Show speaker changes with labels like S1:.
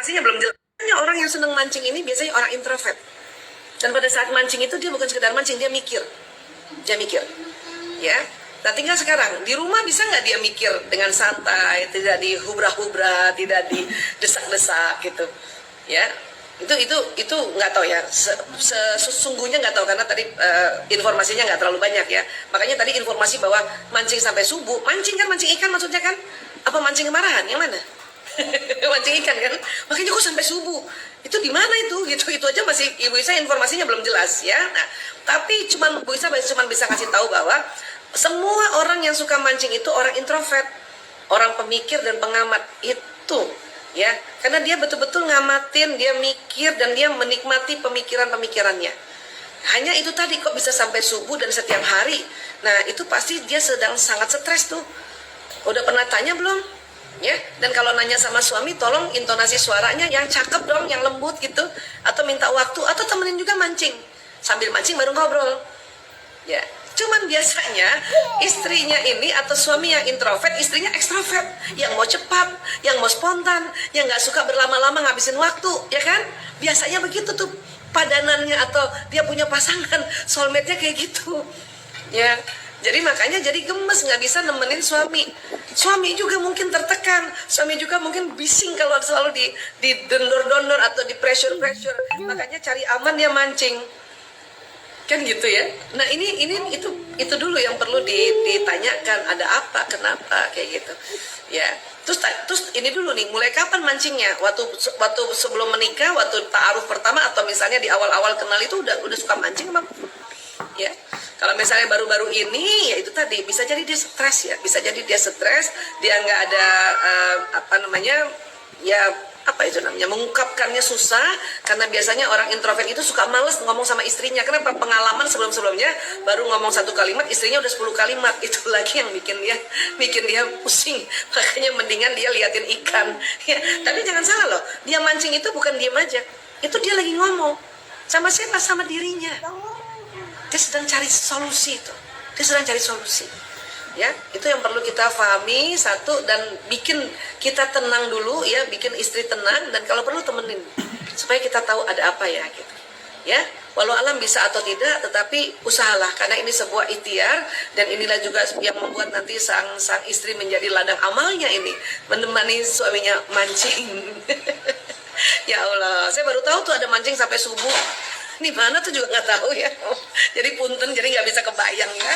S1: Informasinya belum jelas. Orang yang senang mancing ini biasanya orang introvert. Dan pada saat mancing itu dia bukan sekedar mancing, dia mikir. Dia mikir. Ya. Nah tinggal sekarang, di rumah bisa nggak dia mikir dengan santai, tidak dihubra-hubra, tidak didesak-desak gitu. Ya. Itu nggak tahu ya. Sesungguhnya nggak tahu karena tadi informasinya nggak terlalu banyak ya. Makanya tadi informasi bahwa mancing sampai subuh, mancing kan mancing ikan maksudnya kan? Apa mancing kemarahan? Yang mana? Mancing ikan kan, makanya kok sampai subuh itu di mana itu gitu, itu aja masih Ibu Isa informasinya belum jelas ya. Nah tapi Bu Isa cuma bisa kasih tahu bahwa semua orang yang suka mancing itu orang introvert, orang pemikir dan pengamat itu ya, karena dia betul-betul ngamatin, dia mikir dan dia menikmati pemikirannya. Hanya itu tadi kok bisa sampai subuh dan setiap hari. Nah itu pasti dia sedang sangat stres tuh. Udah pernah tanya belum? Ya, dan kalau nanya sama suami, tolong intonasi suaranya yang cakep dong, yang lembut gitu, atau minta waktu, atau temenin juga mancing, sambil mancing baru ngobrol. Ya, cuman biasanya istrinya ini atau suami yang introvert, istrinya ekstrovert, yang mau cepat, yang mau spontan, yang nggak suka berlama-lama ngabisin waktu, ya kan? Biasanya begitu tuh padanannya atau dia punya pasangan, soulmate-nya kayak gitu, ya. Jadi makanya jadi gemes, nggak bisa nemenin suami. Suami juga mungkin tertekan, suami juga mungkin bising kalau selalu di dondor-dondor atau di pressure. Makanya cari aman dia mancing. Kan gitu ya. Nah itu dulu yang perlu ditanyakan, ada apa, kenapa kayak gitu. Ya. Terus ini dulu nih, mulai kapan mancingnya? Waktu sebelum menikah, waktu ta'aruf pertama atau misalnya di awal-awal kenal itu udah suka mancing emang? Ya. Kalau misalnya baru-baru ini, ya itu tadi bisa jadi dia stres ya, bisa jadi dia stres, dia nggak ada mengungkapkannya susah, karena biasanya orang introvert itu suka males ngomong sama istrinya. Kenapa? Pengalaman sebelumnya baru ngomong satu kalimat, istrinya udah 10 kalimat, itu lagi yang bikin dia pusing. Makanya mendingan dia liatin ikan. Ya, tapi jangan salah loh, dia mancing itu bukan diem aja, itu dia lagi ngomong sama siapa? Sama dirinya. Dia sedang cari solusi itu. Dia sedang cari solusi. Ya, itu yang perlu kita pahami satu, dan bikin kita tenang dulu ya, bikin istri tenang, dan kalau perlu temenin supaya kita tahu ada apa ya gitu. Ya, walau alam bisa atau tidak, tetapi usahalah karena ini sebuah ikhtiar, dan inilah juga yang membuat nanti sang istri menjadi ladang amalnya ini, menemani suaminya mancing. Ya Allah, saya baru tahu tuh ada mancing sampai subuh. Di mana tuh juga nggak tahu ya. Jadi punten, jadi nggak bisa kebayang ya.